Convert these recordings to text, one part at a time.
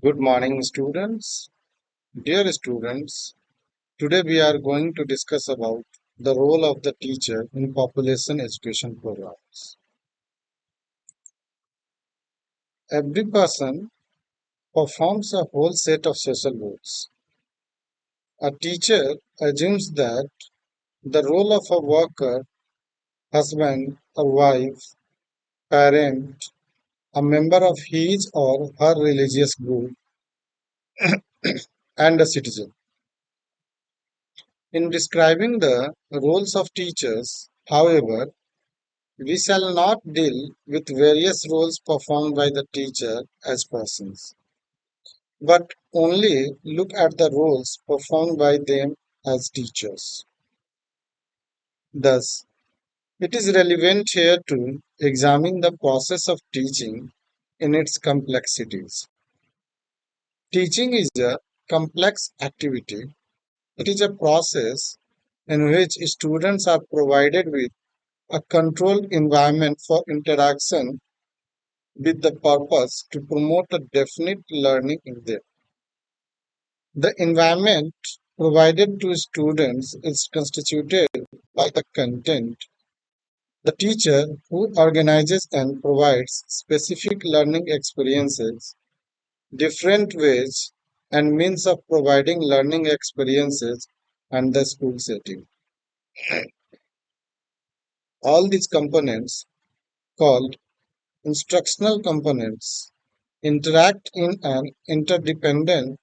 Good morning, students. Dear students, today we are going to discuss about the role of the teacher in population education programs. Every person performs a whole set of social roles. A teacher assumes that the role of a worker, husband, a wife, parent, a member of his or her religious group, and a citizen. In describing the roles of teachers, however, we shall not deal with various roles performed by the teacher as persons, but only look at the roles performed by them as teachers. Thus, it is relevant here to examine the process of teaching in its complexities. Teaching is a complex activity. It is a process in which students are provided with a controlled environment for interaction with the purpose to promote a definite learning in them. The environment provided to students is constituted by the content. The teacher who organizes and provides specific learning experiences, different ways and means of providing learning experiences and the school setting. All these components, called instructional components, interact in an interdependent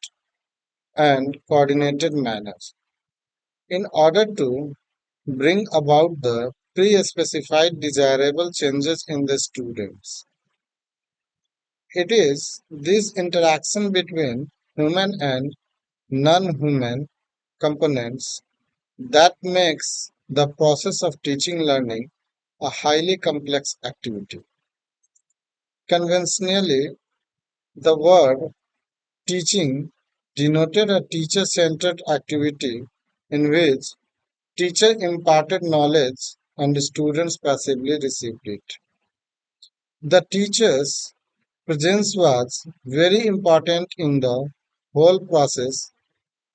and coordinated manner in order to bring about the pre-specified desirable changes in the students. It is this interaction between human and non-human components that makes the process of teaching learning a highly complex activity. Conventionally, the word teaching denoted a teacher-centered activity in which teacher imparted knowledge and students passively received it. The teacher's presence was very important in the whole process,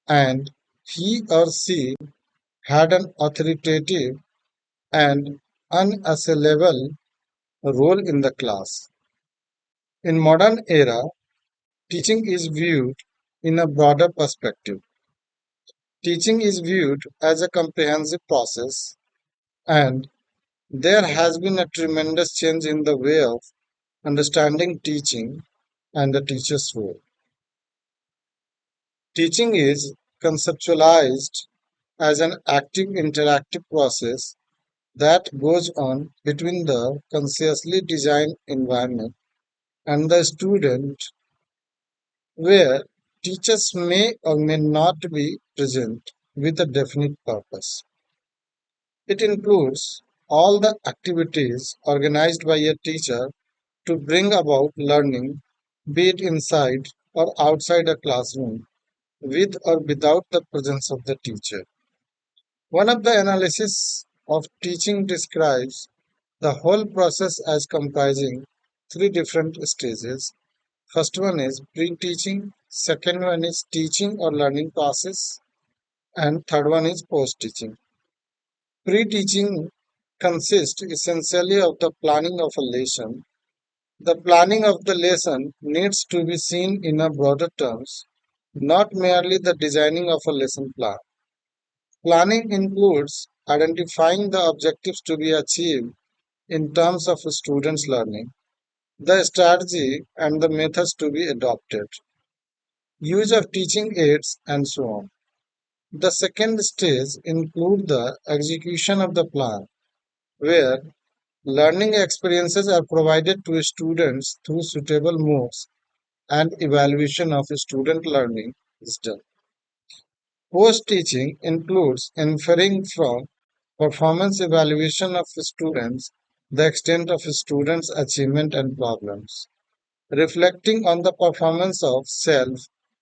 and he or she had an authoritative and unassailable role in the class. In modern era, teaching is viewed in a broader perspective. Teaching is viewed as a comprehensive process, and there has been a tremendous change in the way of understanding teaching and the teacher's role. Teaching is conceptualized as an active interactive process that goes on between the consciously designed environment and the student, where teachers may or may not be present with a definite purpose. It includes all the activities organized by a teacher to bring about learning, be it inside or outside a classroom, with or without the presence of the teacher. One of the analysis of teaching describes the whole process as comprising three different stages. First one is pre-teaching, second one is teaching or learning process, and third one is post-teaching. Pre-teaching consists essentially of the planning of a lesson. The planning of the lesson needs to be seen in a broader terms, not merely the designing of a lesson plan. Planning includes identifying the objectives to be achieved in terms of a student's learning, the strategy and the methods to be adopted, use of teaching aids, and so on. The second stage includes the execution of the plan, where learning experiences are provided to students through suitable moves and evaluation of student learning is done. Post-teaching includes inferring from performance evaluation of students the extent of students' achievement and problems, reflecting on the performance of self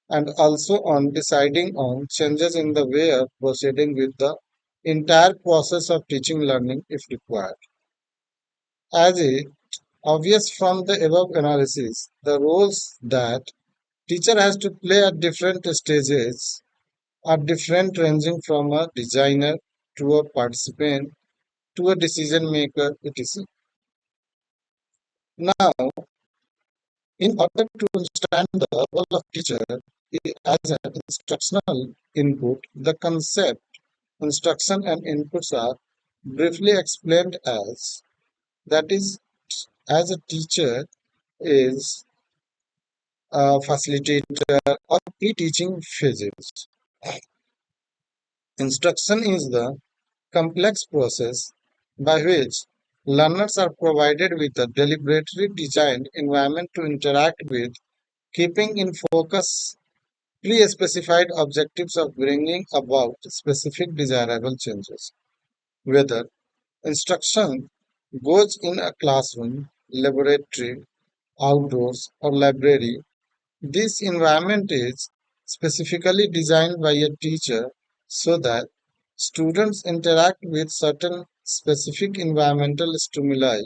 and also on deciding on changes in the way of proceeding with the entire process of teaching learning if required. As is obvious from the above analysis, the roles that Teacher has to play at different stages, are different ranging from a designer to a participant to a decision maker, etc. Now, in order to understand the role of teacher as an instructional input, the concept instruction and inputs are briefly explained as that is, as a teacher is a facilitator or pre-teaching phases. Instruction is the complex process by which learners are provided with a deliberately designed environment to interact with, keeping in focus pre-specified objectives of bringing about specific desirable changes. Whether instruction goes in a classroom, laboratory, outdoors, or library, this environment is specifically designed by a teacher so that students interact with certain specific environmental stimuli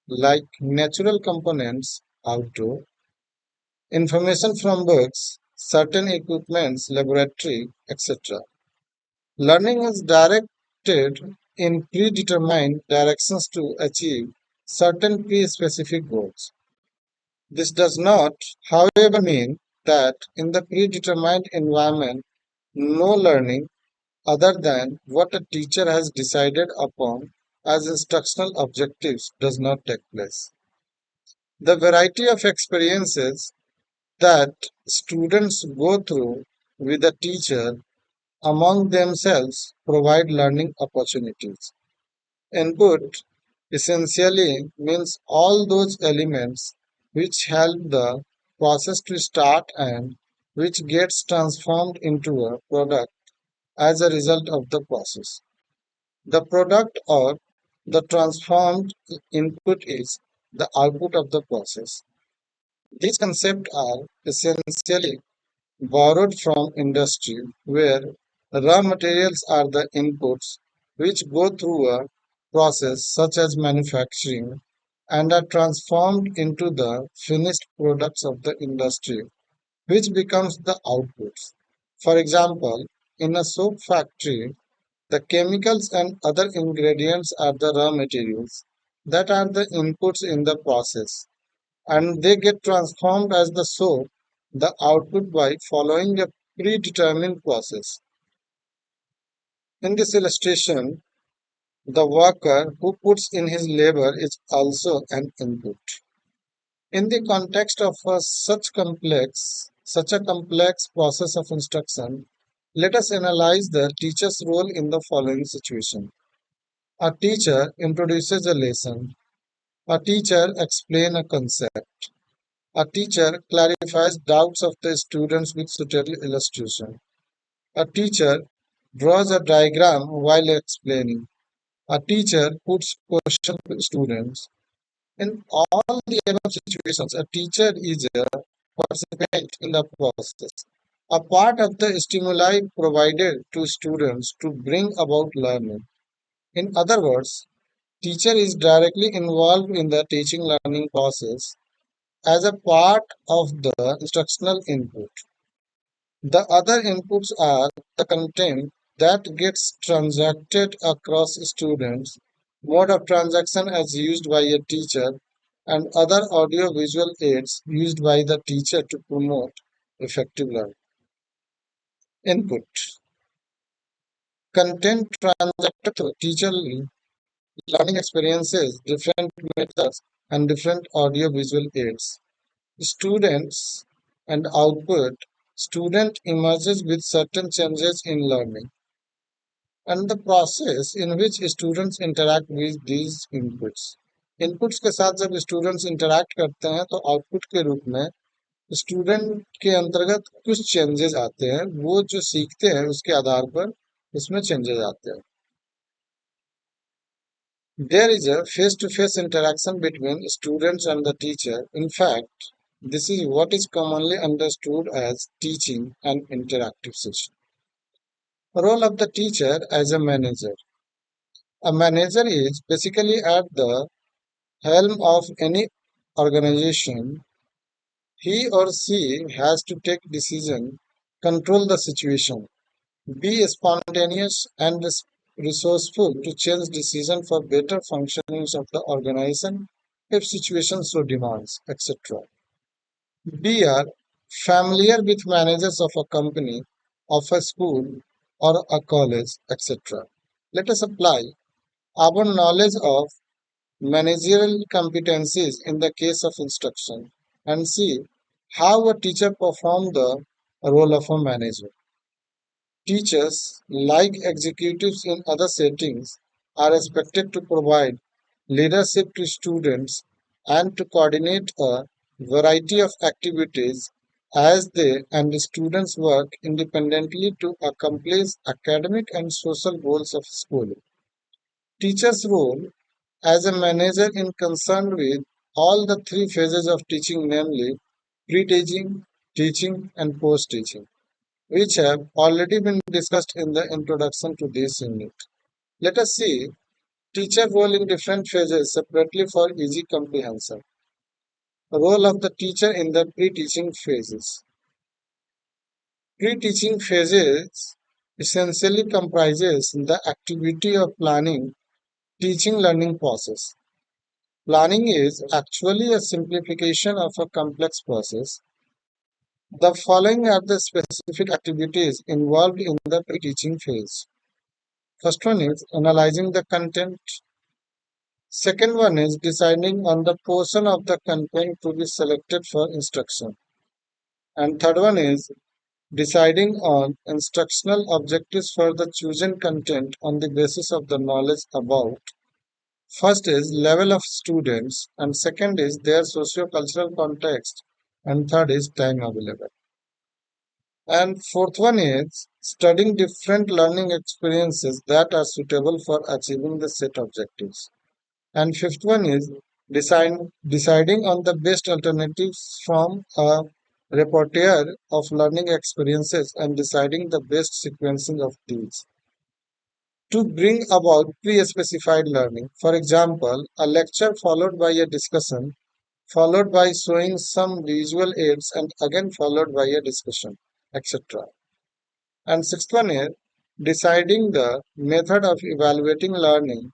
like natural components, outdoor, information from books, certain equipments, laboratory, etc. Learning is directed in predetermined directions to achieve certain pre-specific goals. This does not, however, mean that in the predetermined environment, no learning other than what a teacher has decided upon as instructional objectives does not take place. The variety of experiences that students go through with a teacher among themselves provide learning opportunities. Input essentially means all those elements which help the process to start and which gets transformed into a product as a result of the process. The product or the transformed input is the output of the process. These concepts are essentially borrowed from industry, where raw materials are the inputs which go through a process such as manufacturing and are transformed into the finished products of the industry, which becomes the outputs. For example, in a soap factory, the chemicals and other ingredients are the raw materials that are the inputs in the process, and they get transformed as the soap, the output by following a predetermined process. In this illustration, the worker who puts in his labor is also an input. In the context of such a complex process of instruction, let us analyze the teacher's role in the following situation. A teacher introduces a lesson. A teacher explains a concept. A teacher clarifies doubts of the students with suitable illustration. A teacher draws a diagram while explaining. A teacher puts questions to students. In all the above situations, a teacher is a participant in the process, a part of the stimuli provided to students to bring about learning. In other words, teacher is directly involved in the teaching learning process as a part of the instructional input. The other inputs are the content that gets transacted across students, mode of transaction as used by a teacher, and other audio-visual aids used by the teacher to promote effective learning. Input. Content transacted through teacher learning experiences, different methods, and different audio-visual aids. Students and output. Student emerges with certain changes in learning and the process in which students interact with these inputs. Inputs के साथ जब students interact करते हैं तो output के रूप में student के अंतर्गत कुछ चेंजेस आते हैं वो जो सीखते हैं उसके आधार पर उसमें चेंजेस आते हैं There is a face-to-face interaction between students and the teacher. In fact, this is what is commonly understood as teaching and interactive session. Role of the teacher as a manager. A manager is basically at the helm of any organization He or she has to take decision, control the situation, be spontaneous and resourceful to change decision for better functioning of the organization if situation so demands, etc. B are familiar with managers of a company, of a school or a college, etc. Let us apply our knowledge of managerial competencies in the case of instruction and see how a teacher performs the role of a manager. Teachers, like executives in other settings, are expected to provide leadership to students and to coordinate a variety of activities as they and the students work independently to accomplish academic and social goals of schooling. Teacher's role as a manager is concerned with all the three phases of teaching, namely pre-teaching, teaching, and post-teaching, which have already been discussed in the introduction to this unit. Let us see teacher role in different phases separately for easy comprehension. Role of the teacher in the pre-teaching phases. Pre-teaching phases essentially comprises the activity of planning teaching learning process. Planning is actually a simplification of a complex process. The following are the specific activities involved in the pre-teaching phase. First one is analyzing the content. Second one is deciding on the portion of the content to be selected for instruction. And third one is deciding on instructional objectives for the chosen content on the basis of the knowledge about. First is level of students, and second is their socio-cultural context, and third is time available. And fourth one is studying different learning experiences that are suitable for achieving the set objectives. And fifth one is deciding on the best alternatives from a repertoire of learning experiences and deciding the best sequencing of these to bring about pre-specified learning. For example, a lecture followed by a discussion, followed by showing some visual aids, and again followed by a discussion, etc. And sixth one is deciding the method of evaluating learning,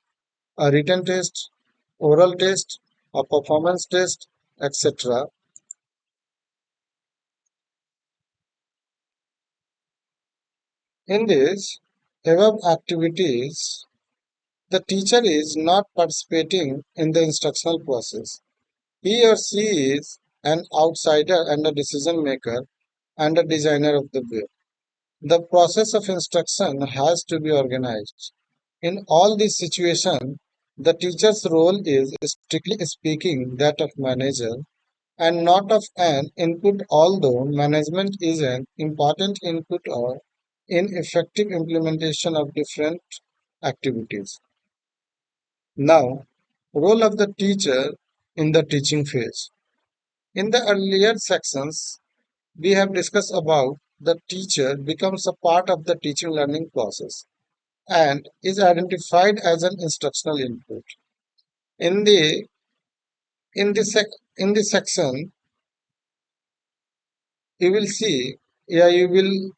a written test, oral test, a performance test, etc. In these above activities, the teacher is not participating in the instructional process. He or she is an outsider and a decision maker and a designer of the way. The process of instruction has to be organized. In all these situations, the teacher's role is, strictly speaking, that of manager and not of an input, although management is an important input or in effective implementation of different activities. Now, role of the teacher in the teaching phase. In the earlier sections, we have discussed about the teacher becomes a part of the teaching learning process and is identified as an instructional input. In the in the sec, in the section, you will see, yeah, you will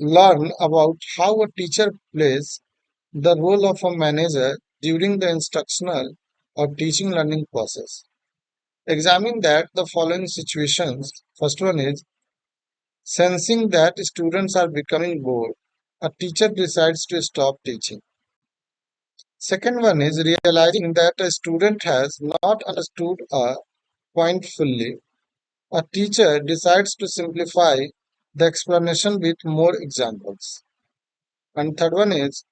learn about how a teacher plays the role of a manager during the instructional or teaching learning process. Examine that the following situations. First one is sensing that students are becoming bored. A teacher decides to stop teaching. Second one is realizing that a student has not understood a point fully. A teacher decides to simplify the explanation with more examples. And third one is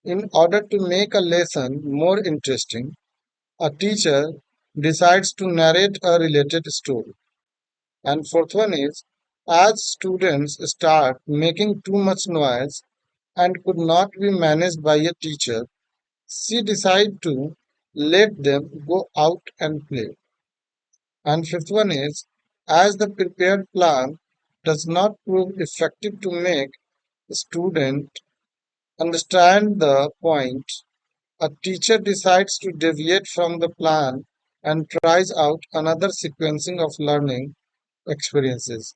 in order to make a lesson more interesting, a teacher decides to narrate a related story. And fourth one is as students start making too much noise and could not be managed by a teacher, she decided to let them go out and play. And fifth one is as the prepared plan does not prove effective to make the student understand the point, a teacher decides to deviate from the plan and tries out another sequencing of learning experiences.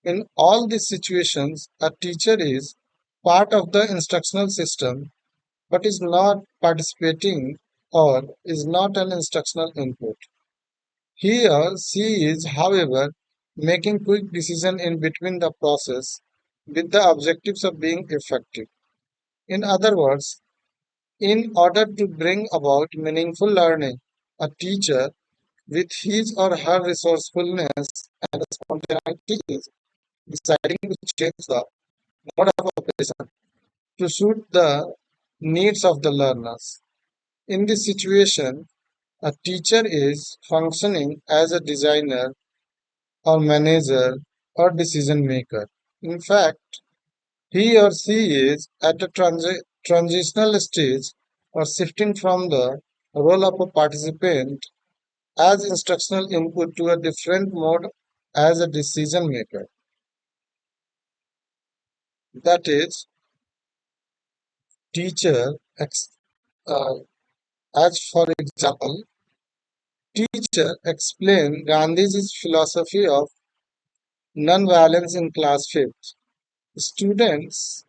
In all these situations, a teacher is part of the instructional system but is not participating or is not an instructional input. He or she is, however, making quick decision in between the process with the objectives of being effective. In other words, in order to bring about meaningful learning, a teacher with his or her resourcefulness and spontaneity is deciding to change the mode of operation to suit the needs of the learners. In this situation, a teacher is functioning as a designer or manager or decision maker. In fact, he or she is at a transitional stage or shifting from the role of a participant as instructional input to a different mode as a decision maker. That is, teacher, uh, as for example, teacher explained Gandhiji's philosophy of non-violence in class 5th. Students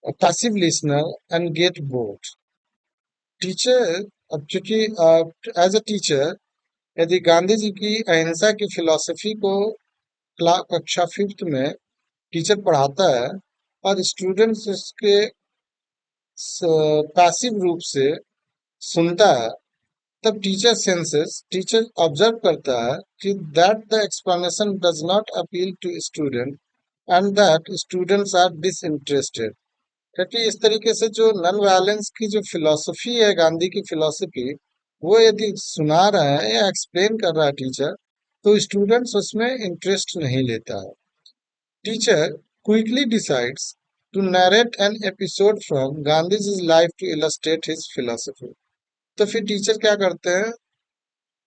a passive listener and get bored. Teacher अब चूंकि as a teacher यदि गांधी जी की अहिंसा की philosophy को कक्षा 5th में teacher पढ़ाता है और स्टूडेंट्स इसके पैसिव रूप से सुनता है तब टीचर ऑब्जर्व करता है कि that the explanation does not appeal to student and that students are disinterested क्योंकि इस तरीके से जो नॉन वायलेंस की जो फिलॉसफी है गांधी की फिलॉसफी वो यदि सुना रहा है या एक्सप्लेन कर रहा है टीचर तो स्टूडेंट्स उसमें इंटरेस्ट नहीं लेता है teacher quickly decides to narrate an episode from Gandhi's life to illustrate his philosophy तो फिर टीचर क्या करते हैं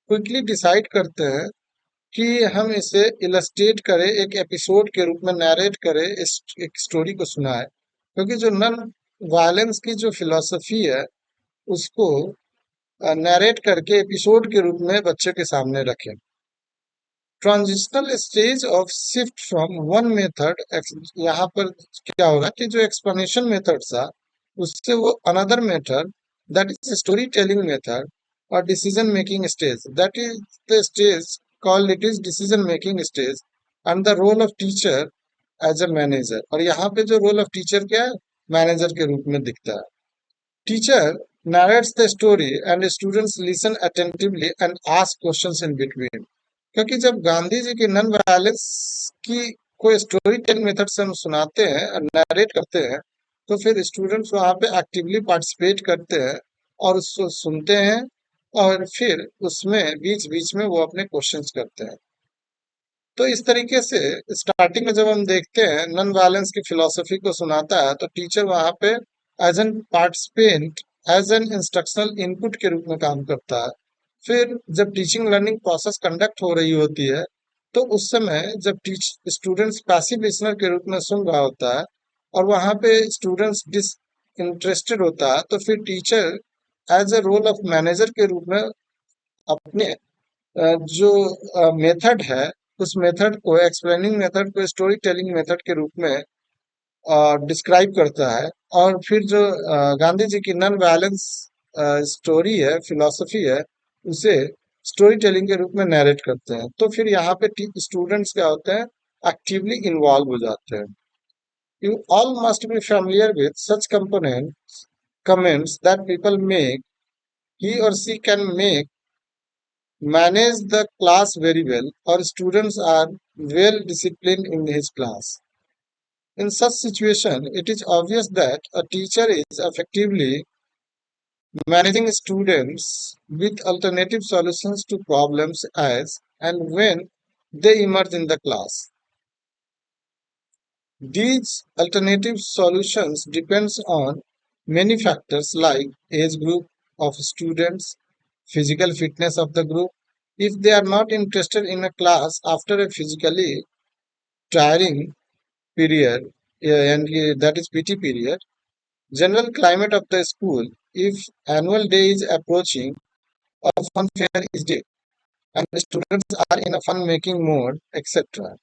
क्विकली डिसाइड करते हैं कि हम इसे इलस्ट्रेट करें एक एपिसोड के रूप में नरेट करें इस एक स्टोरी को सुनाए क्योंकि जो नन वायलेंस की जो फिलॉसफी है उसको नरेट करके एपिसोड के रूप में बच्चे के सामने रखें transitional stage of shift from one method यहाँ पर क्या होगा कि जो एक्सप्लेनेशन मेथड था उससे वो another method that is story telling method और decision making stage that is the stage called it is decision making stage and the role of teacher as a manager और यहाँ पे जो रोल ऑफ टीचर क्या है manager के रूप में दिखता है teacher narrates the story and students listen attentively and ask questions in between क्योंकि जब गांधी जी की नॉन वायलेंस की कोई स्टोरी टेलिंग मेथड से हम सुनाते हैं और नरेट करते हैं तो फिर स्टूडेंट्स वहां पे एक्टिवली पार्टिसिपेट करते हैं और उसको सुनते हैं और फिर उसमें बीच बीच में वो अपने क्वेश्चंस करते हैं तो इस तरीके से स्टार्टिंग में जब हम देखते हैं नॉन वायलेंस की फिलॉसफी को सुनाता है तो टीचर वहां पे as an participant as an instructional input के रूप में काम करता है फिर जब टीचिंग लर्निंग प्रोसेस कंडक्ट हो रही होती है तो उस समय जब टीच स्टूडेंट्स पैसिव लिसनर के रूप में सुन रहा होता है और वहां पे स्टूडेंट्स डिस इंटरेस्टेड होता है तो फिर teacher as a role of manager के रूप में अपने जो मेथड है उस मेथड को एक्सप्लेनिंग मेथड को स्टोरी टेलिंग मेथड के रूप में डिस्क्राइब करता है और फिर जो गांधी जी की नॉन वायलेंस स्टोरी है फिलॉसफी है उसे स्टोरी टेलिंग के रूप में नरेट करते हैं तो फिर यहाँ पे स्टूडेंट्स क्या होते हैं एक्टिवली इन्वॉल्व हो जाते हैं you all must be familiar with such components comments that people make he or she can make manage the class very well or students are well disciplined in his class. In such situation, it is obvious that a teacher is effectively managing students with alternative solutions to problems as and when they emerge in the class. These alternative solutions depends on many factors like age group of students, physical fitness of the group. If they are not interested in a class after a physically tiring period, and that is PT period, general climate of the school, if annual day is approaching or fun fair is day, and the students are in a fun-making mode, etc.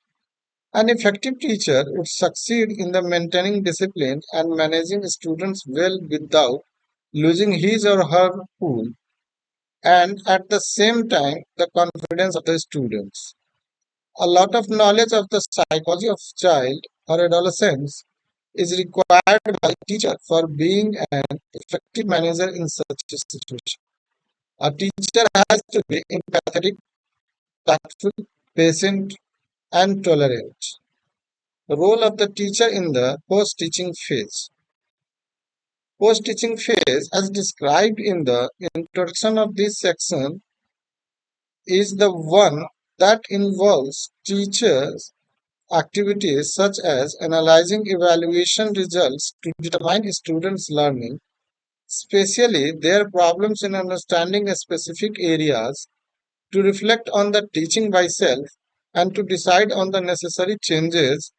An effective teacher would succeed in the maintaining discipline and managing students well without losing his or her cool, and at the same time the confidence of the students. A lot of knowledge of the psychology of child or adolescents is required by a teacher for being an effective manager in such a situation. A teacher has to be empathetic, tactful, patient, and tolerant. The role of the teacher in the post-teaching phase. Post-teaching phase, as described in the introduction of this section, is the one that involves teachers' activities such as analyzing evaluation results to determine students' learning, especially their problems in understanding specific areas, to reflect on the teaching by self, and to decide on the necessary changes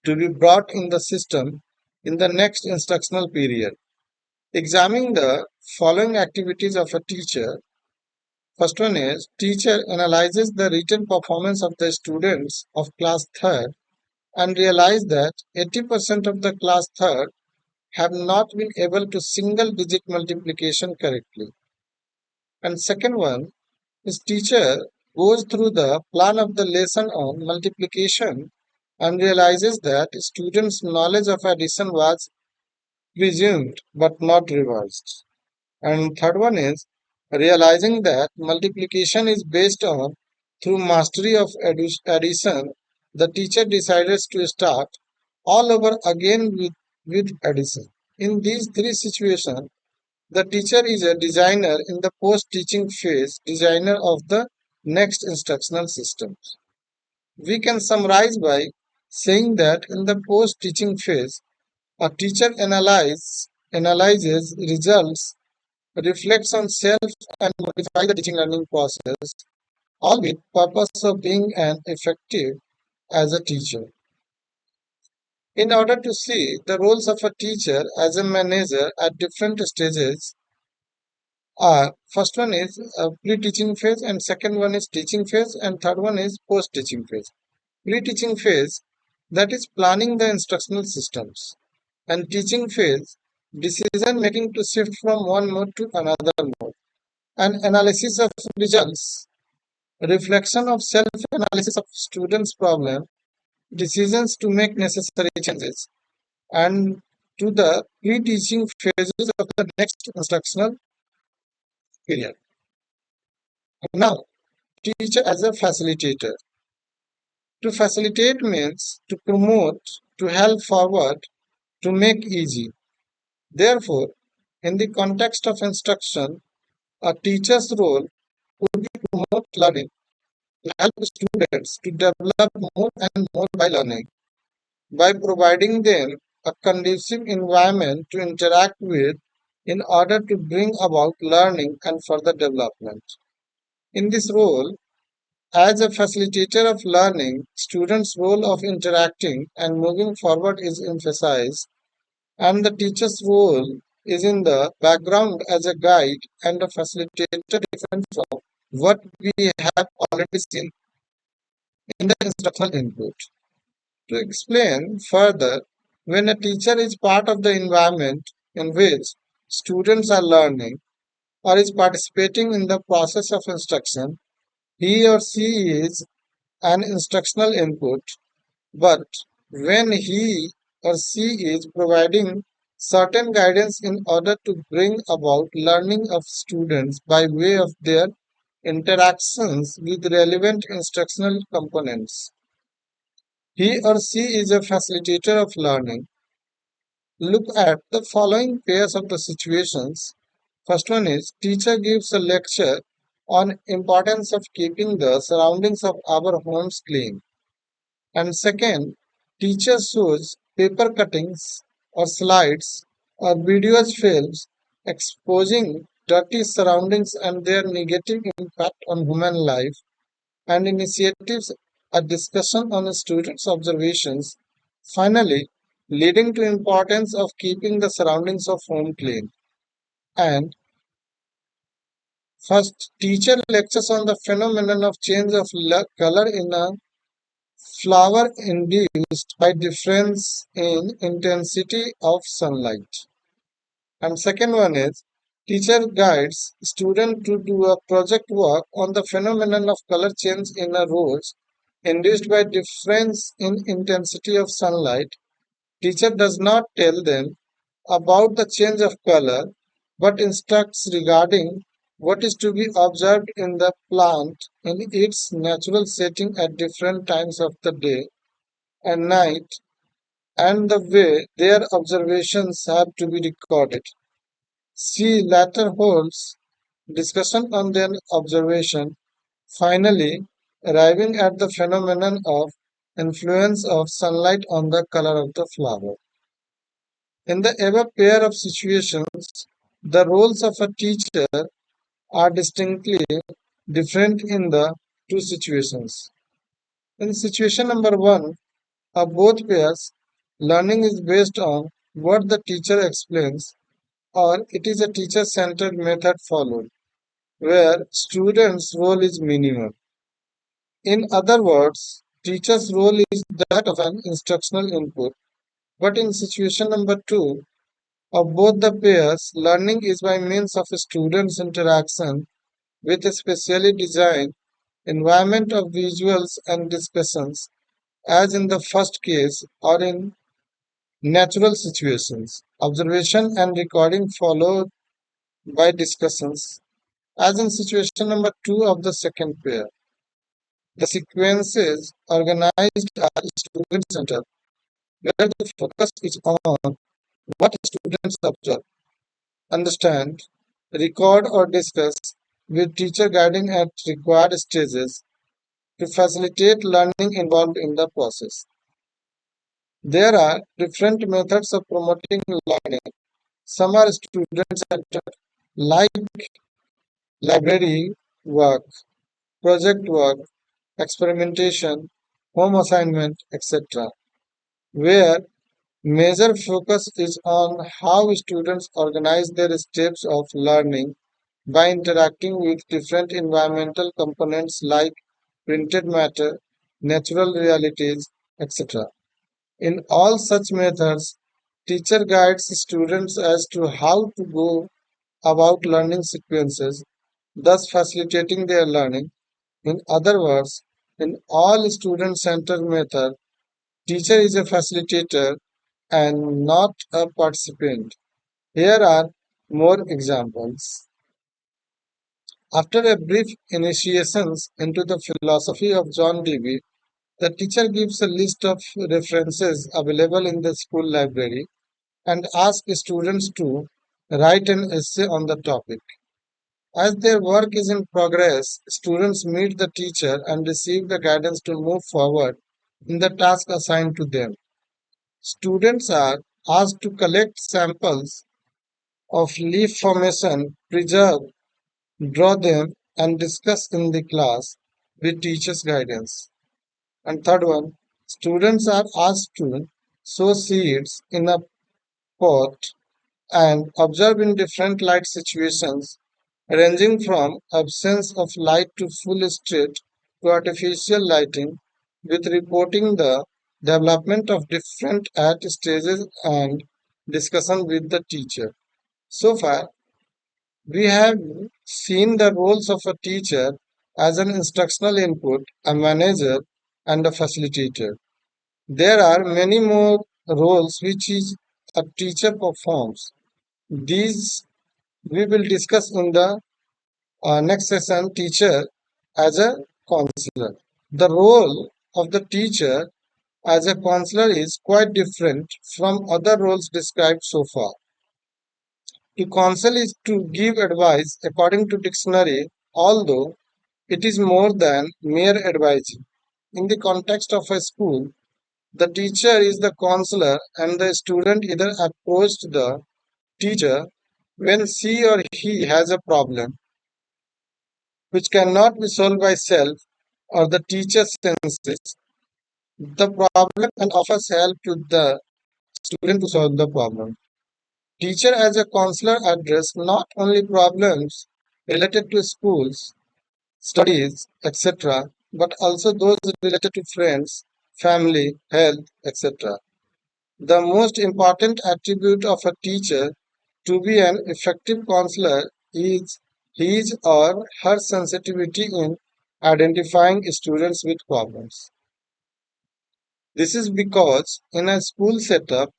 to be brought in the system in the next instructional period. Examining the following activities of a teacher. First one is teacher analyzes the written performance of the students of class 3rd and realize that 80% of the class 3rd have not been able to single digit multiplication correctly. And second one is teacher goes through the plan of the lesson on multiplication and realizes that students' knowledge of addition was presumed but not reversed. And third one is realizing that multiplication is based on through mastery of addition, the teacher decides to start all over again with addition. In these three situations, the teacher is a designer in the post-teaching phase, designer of the next instructional system. We can summarize by saying that in the post-teaching phase, a teacher analyzes results, reflects on self, and modify the teaching learning process, all with purpose of being an effective as a teacher. In order to see the roles of a teacher as a manager at different stages are first one is pre-teaching phase, and second one is teaching phase, and third one is post-teaching phase. Pre-teaching phase, that is planning the instructional systems, and teaching phase, decision making to shift from one mode to another mode, and analysis of results, reflection of self-analysis of students' problem, decisions to make necessary changes, and to the pre-teaching phases of the next instructional period. Now, teacher as a facilitator. To facilitate means to promote, to help forward, to make easy. Therefore, in the context of instruction, a teacher's role would be to promote learning, to help students to develop more and more by learning, by providing them a conducive environment to interact with in order to bring about learning and further development. In this role, as a facilitator of learning, students' role of interacting and moving forward is emphasized, and the teacher's role is in the background as a guide and a facilitator, different from what we have already seen in the instructional input. To explain further, when a teacher is part of the environment in which students are learning or is participating in the process of instruction, he or she is an instructional input, but when he or she is providing certain guidance in order to bring about learning of students by way of their interactions with relevant instructional components. He or she is a facilitator of learning. Look at the following pairs of the situations. First one is teacher gives a lecture on importance of keeping the surroundings of our homes clean. And second, teacher shows paper cuttings or slides or videos films exposing dirty surroundings and their negative impact on human life, and initiatives a discussion on students' observations, finally leading to importance of keeping the surroundings of home clean. And First, teacher lectures on the phenomenon of change of color in a flower induced by difference in intensity of sunlight. And second one is teacher guides student to do a project work on the phenomenon of color change in a rose induced by difference in intensity of sunlight. Teacher does not tell them about the change of color, but instructs regarding what is to be observed in the plant in its natural setting at different times of the day and night, and the way their observations have to be recorded. See later holds discussion on their observation, finally arriving at the phenomenon of influence of sunlight on the color of the flower. In the above pair of situations, the roles of a teacher are distinctly different in the two situations. In situation number one of both pairs, learning is based on what the teacher explains, or it is a teacher-centered method followed, where students' role is minimal. In other words, teacher's role is that of an instructional input. But in situation number two, of both the pairs, learning is by means of a student's interaction with a specially designed environment of visuals and discussions, as in the first case or in natural situations. Observation and recording followed by discussions, as in situation number two of the second pair. The sequences organized are student-centered, where the focus is on what students observe, understand, record or discuss, with teacher guiding at required stages to facilitate learning involved in the process. There are different methods of promoting learning. Some are student-centered, like library work, project work, experimentation, home assignment, etc., where major focus is on how students organize their steps of learning by interacting with different environmental components like printed matter, natural realities, etc. In all such methods, teacher guides students as to how to go about learning sequences, thus facilitating their learning. In other words, in all student-centered method, teacher is a facilitator and not a participant. Here are more examples. After a brief initiation into the philosophy of John Dewey, the teacher gives a list of references available in the school library and asks students to write an essay on the topic. As their work is in progress, students meet the teacher and receive the guidance to move forward in the task assigned to them. Students are asked to collect samples of leaf formation, preserve, draw them, and discuss in the class with teacher's guidance. And third one, students are asked to sow seeds in a pot and observe in different light situations, ranging from absence of light to full street to artificial lighting, with reporting the development of different at stages and discussion with the teacher. So far, we have seen the roles of a teacher as an instructional input, a manager, and a facilitator. There are many more roles which is a teacher performs. These we will discuss in the next session. Teacher as a counselor. The role of the teacher as a counselor is quite different from other roles described so far. To counsel is to give advice according to dictionary, although it is more than mere advising. In the context of a school, the teacher is the counselor and the student either approached the teacher when she or he has a problem which cannot be solved by self or the teacher senses the problem and offers help to the student to solve the problem. Teacher as a counselor address not only problems related to schools, studies, etc., but also those related to friends, family, health, etc. The most important attribute of a teacher to be an effective counselor is his or her sensitivity in identifying students with problems. This is because in a school setup,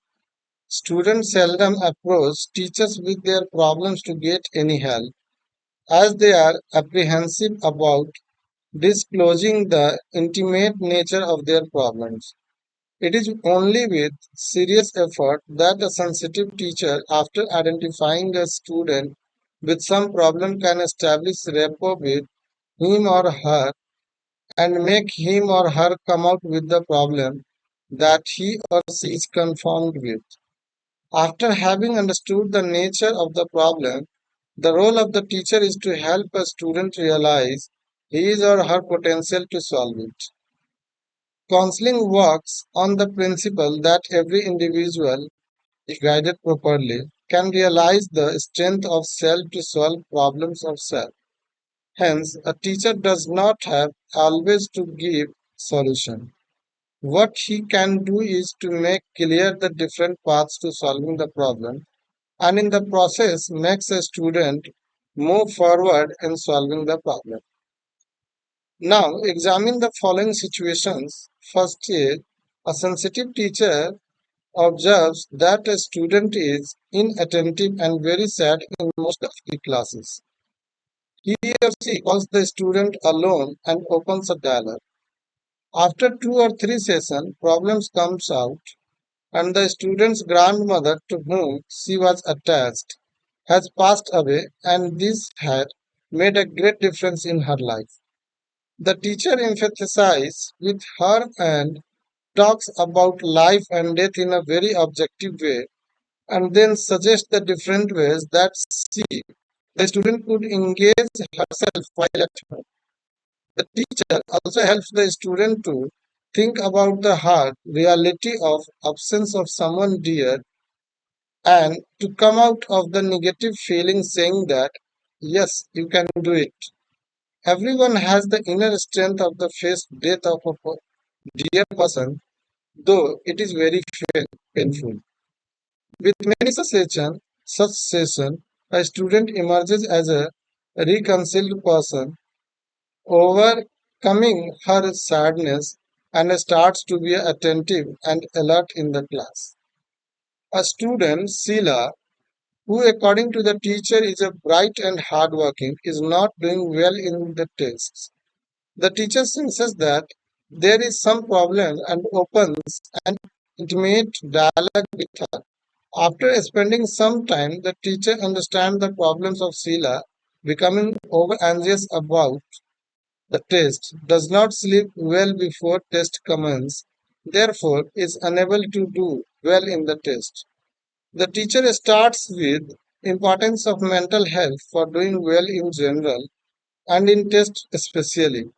students seldom approach teachers with their problems to get any help, as they are apprehensive about disclosing the intimate nature of their problems. It is only with serious effort that a sensitive teacher, after identifying a student with some problem, can establish rapport with him or her and make him or her come out with the problem that he or she is confronted with. After having understood the nature of the problem, the role of the teacher is to help a student realize his or her potential to solve it. Counseling works on the principle that every individual, if guided properly, can realize the strength of self to solve problems of self. Hence, a teacher does not have always to give solution. What he can do is to make clear the different paths to solving the problem and in the process makes a student move forward in solving the problem. Now, examine the following situations. First is a sensitive teacher observes that a student is inattentive and very sad in most of the classes. He or she calls the student alone and opens a dialogue. After 2 or 3 sessions, problems comes out and the student's grandmother to whom she was attached has passed away and this had made a great difference in her life. The teacher emphasizes with her and talks about life and death in a very objective way and then suggests the different ways that she, the student could engage herself while at home. The teacher also helps the student to think about the hard reality of absence of someone dear and to come out of the negative feeling saying that yes, you can do it. Everyone has the inner strength of the face death of a dear person, though it is very painful. With many such session, a student emerges as a reconciled person, overcoming her sadness and starts to be attentive and alert in the class. A student, Sila, who according to the teacher is a bright and hardworking, is not doing well in the tests. The teacher senses that there is some problem and opens an intimate dialogue with her. After spending some time, the teacher understands the problems of Sila, becoming over anxious about the test, does not sleep well before test commences, therefore is unable to do well in the test. The teacher starts with importance of mental health for doing well in general and in test especially,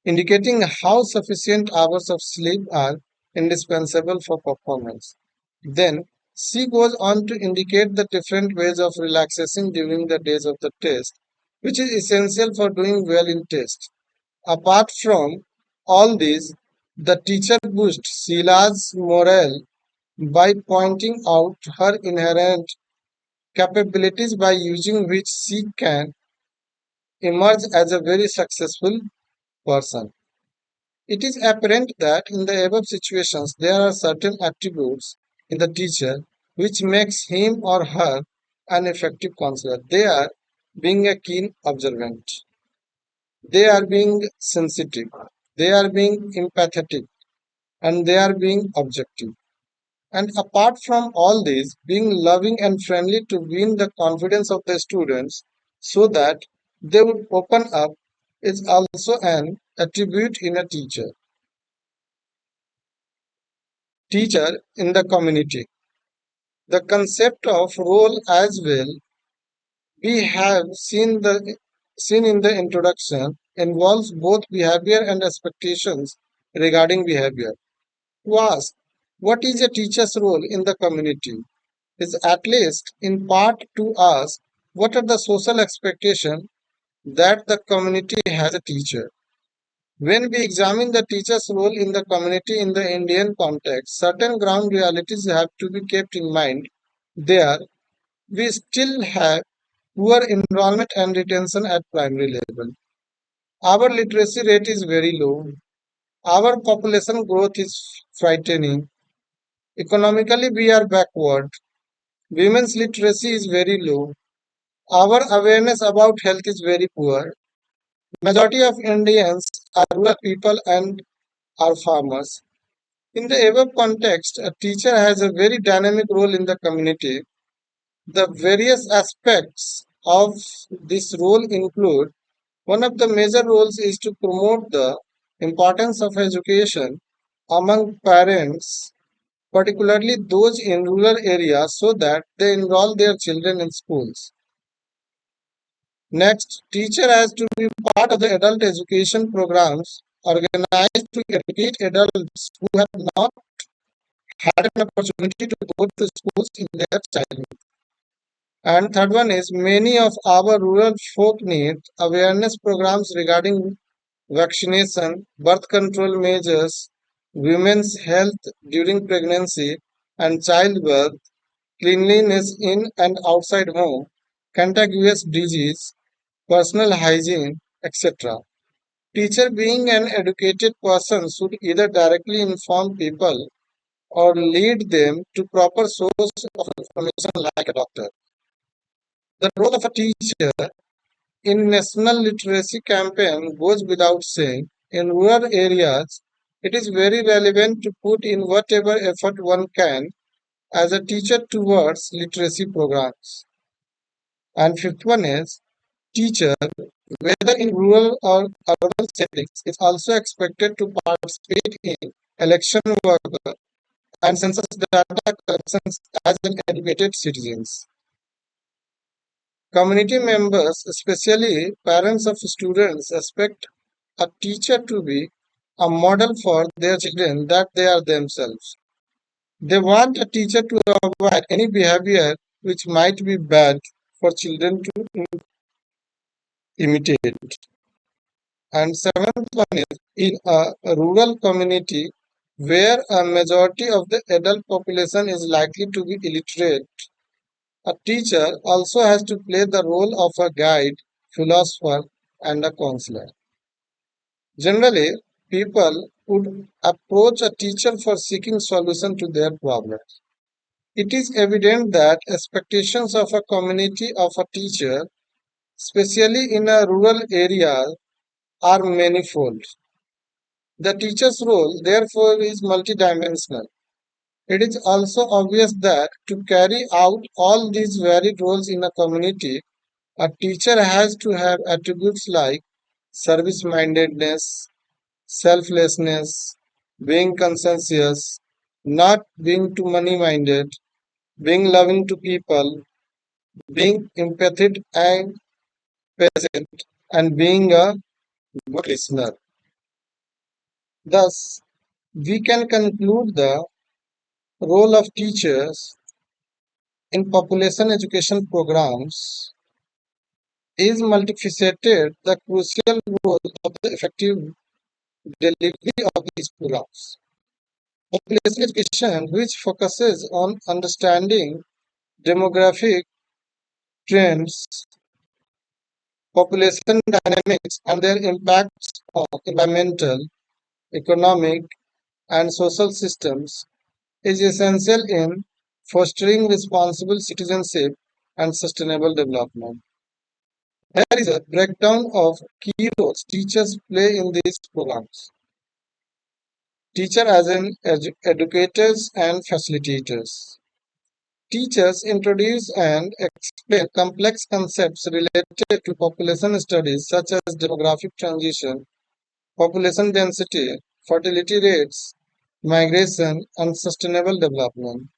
indicating how sufficient hours of sleep are indispensable for performance. Then, she goes on to indicate the different ways of relaxation during the days of the test, which is essential for doing well in test. Apart from all this, the teacher boosts Sheila's morale by pointing out her inherent capabilities by using which she can emerge as a very successful person. It is apparent that in the above situations there are certain attributes in the teacher which makes him or her an effective counselor. They are being a keen observant, they are being sensitive, they are being empathetic, and they are being objective. And apart from all this, being loving and friendly to win the confidence of the students so that they would open up is also an attribute in a teacher. Teacher in the community. The concept of role as well we have seen in the introduction involves both behavior and expectations regarding behavior. To ask what is a teacher's role in the community is at least in part to ask What are the social expectations that the community has a teacher? When we examine the teacher's role in the community in the Indian context, certain ground realities have to be kept in mind. There, we still have poor enrollment and retention at primary level. Our literacy rate is very low. Our population growth is frightening. Economically, we are backward. Women's literacy is very low. Our awareness about health is very poor. Majority of Indians are rural people and are farmers. In the above context, a teacher has a very dynamic role in the community. The various aspects of this role include one of the major roles is to promote the importance of education among parents, particularly those in rural areas, so that they enroll their children in schools. Next, teacher has to be part of the adult education programs organized to educate adults who have not had an opportunity to go to schools in their childhood. And third one is many of our rural folk need awareness programs regarding vaccination, birth control measures, women's health during pregnancy and childbirth, cleanliness in and outside home, contagious disease, personal hygiene, etc. Teacher being an educated person should either directly inform people or lead them to proper source of information like a doctor. The role of a teacher in national literacy campaign goes without saying. In rural areas, it is very relevant to put in whatever effort one can as a teacher towards literacy programs. And fifth one is teacher, whether in rural or urban settings, is also expected to participate in election work and census data collections as an educated citizens. Community members, especially parents of students, expect a teacher to be a model for their children that they are themselves. They want a teacher to avoid any behavior which might be bad for children to imitate. And seventh one is in a rural community where a majority of the adult population is likely to be illiterate. A teacher also has to play the role of a guide, philosopher, and a counselor. Generally, people would approach a teacher for seeking solution to their problems. It is evident that expectations of a community of a teacher, especially in a rural area, are manifold. The teacher's role, therefore, is multidimensional. It is also obvious that to carry out all these varied roles in a community, a teacher has to have attributes like service mindedness, selflessness, being conscientious, not being too money minded, being loving to people, being empathetic and patient, and being a good listener. Thus, we can conclude the role of teachers in population education programs is multifaceted. The crucial role of the effective delivery of these programs. Population education, which focuses on understanding demographic trends, population dynamics, and their impacts on environmental, economic, and social systems, is essential in fostering responsible citizenship and sustainable development. Here is a breakdown of key roles teachers play in these programs. Teacher as in educators and facilitators. Teachers introduce and explain complex concepts related to population studies such as demographic transition, population density, fertility rates, migration, and sustainable development.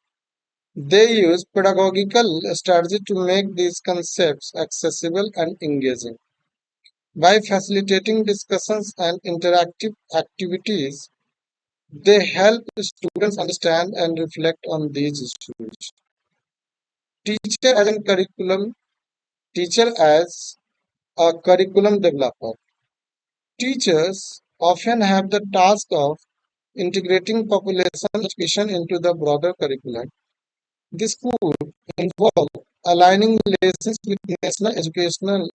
They use pedagogical strategy to make these concepts accessible and engaging. By facilitating discussions and interactive activities, they help students understand and reflect on these issues. Teacher as a curriculum teacher as a curriculum developer. Teachers often have the task of integrating population education into the broader curriculum. This could involve aligning lessons with national educational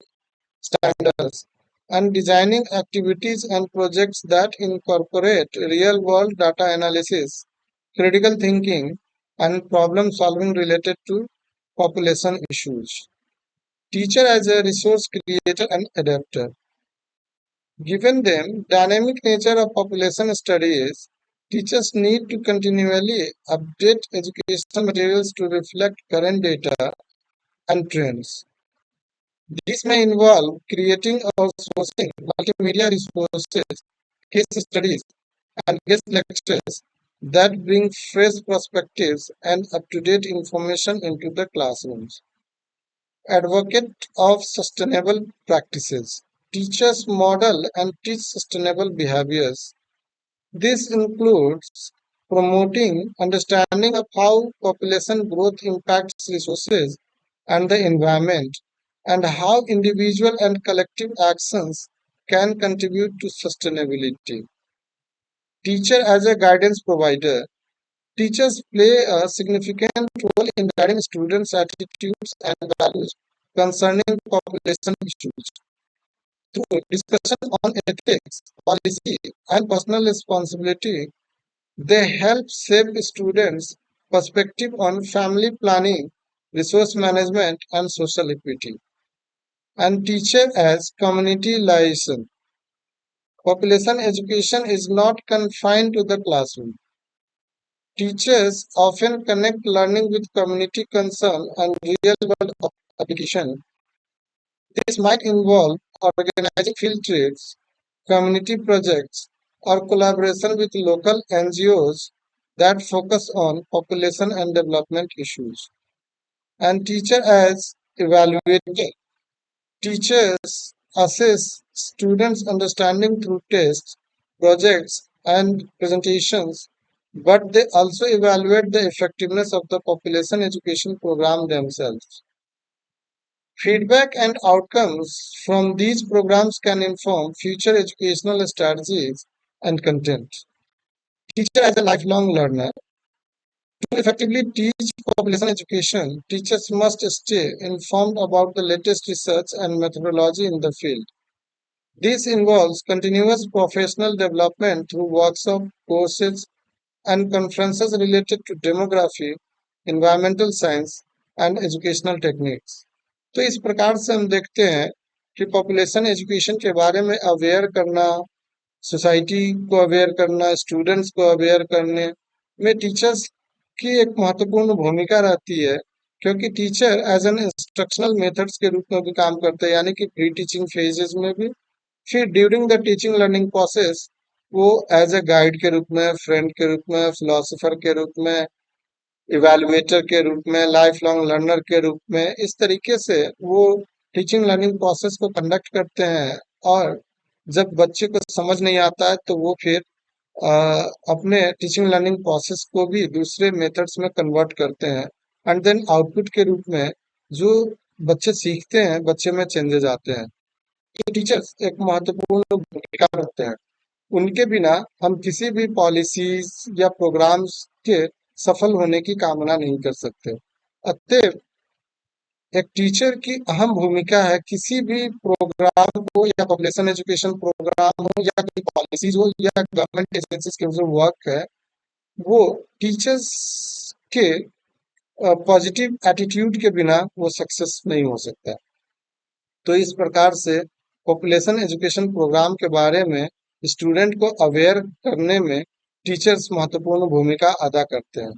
standards and designing activities and projects that incorporate real world data analysis, critical thinking, and problem solving related to population issues. Teacher as a resource creator and adapter. Given the dynamic nature of population studies, teachers need to continually update educational materials to reflect current data and trends. This may involve creating or sourcing multimedia resources, case studies, and guest lectures that bring fresh perspectives and up-to-date information into the classrooms. Advocate of sustainable practices. Teachers model and teach sustainable behaviors. This includes promoting understanding of how population growth impacts resources and the environment, and how individual and collective actions can contribute to sustainability. Teacher as a guidance provider. Teachers play a significant role in guiding students' attitudes and values concerning population issues. Through discussion on ethics, policy, and personal responsibility, they help shape students' perspective on family planning, resource management, and social equity. And teacher as community liaison. Population education is not confined to the classroom. Teachers often connect learning with community concern and real-world application. This might involve organizing field trips, community projects, or collaboration with local NGOs that focus on population and development issues. And teacher as evaluator. Teachers assess students' understanding through tests, projects, and presentations, but they also evaluate the effectiveness of the population education program themselves. Feedback and outcomes from these programs can inform future educational strategies and content. Teacher as a lifelong learner. To effectively teach population education, teachers must stay informed about the latest research and methodology in the field. This involves continuous professional development through workshops, courses, and conferences related to demography, environmental science, and educational techniques. तो इस प्रकार से हम देखते हैं कि population education के बारे में अवेयर करना, सोसाइटी को अवेयर करना, स्टूडेंट्स को अवेयर करने में टीचर्स की एक महत्वपूर्ण भूमिका रहती है, क्योंकि teacher as an instructional methods के रूप में भी काम करते हैं, यानी कि प्री टीचिंग फेजेस में भी, फिर during the teaching learning process वो एज ए गाइड के रूप में, फ्रेंड के रूप में, फिलोसोफर के रूप में, इवैल्यूएटर के रूप में, लाइफ लॉन्ग लर्नर के रूप में, इस तरीके से वो टीचिंग लर्निंग प्रोसेस को कंडक्ट करते हैं। और जब बच्चे को समझ नहीं आता है तो वो फिर अ, अपने टीचिंग लर्निंग प्रोसेस को भी दूसरे मेथड्स में कन्वर्ट करते हैं, एंड देन आउटपुट के रूप में जो बच्चे सीखते हैं, बच्चे में चेंजेस आते हैं। तो टीचर्स एक महत्वपूर्ण भूमिका रखते हैं। उनके बिना हम किसी भी पॉलिसीज या प्रोग्राम्स के सफल होने की कामना नहीं कर सकते। अतएव एक टीचर की अहम भूमिका है किसी भी प्रोग्राम को, या पॉपुलेशन एजुकेशन प्रोग्राम हो, या कोई पॉलिसीज हो, या गवर्नमेंट एजेंसीज के जो वर्क है, वो टीचर्स के पॉजिटिव एटीट्यूड के बिना वो सक्सेस नहीं हो सकता। तो इस प्रकार से पॉपुलेशन एजुकेशन प्रोग्राम के बारे में स्टूडेंट को अवेयर करने में टीचर्स महत्वपूर्ण भूमिका अदा करते हैं।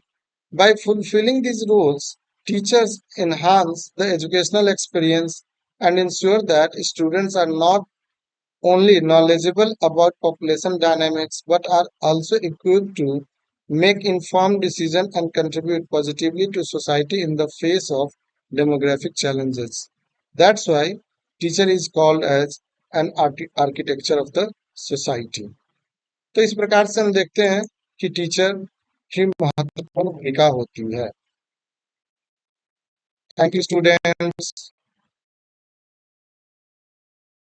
By fulfilling these roles, teachers enhance the educational experience and ensure that students are not only knowledgeable about population dynamics but are also equipped to make informed decisions and contribute positively to society in the face of demographic challenges. That's why teacher is called as an architecture of the society. तो इस प्रकार से हम देखते हैं कि teacher की महत्वपूर्ण भूमिका होती है। Thank you students.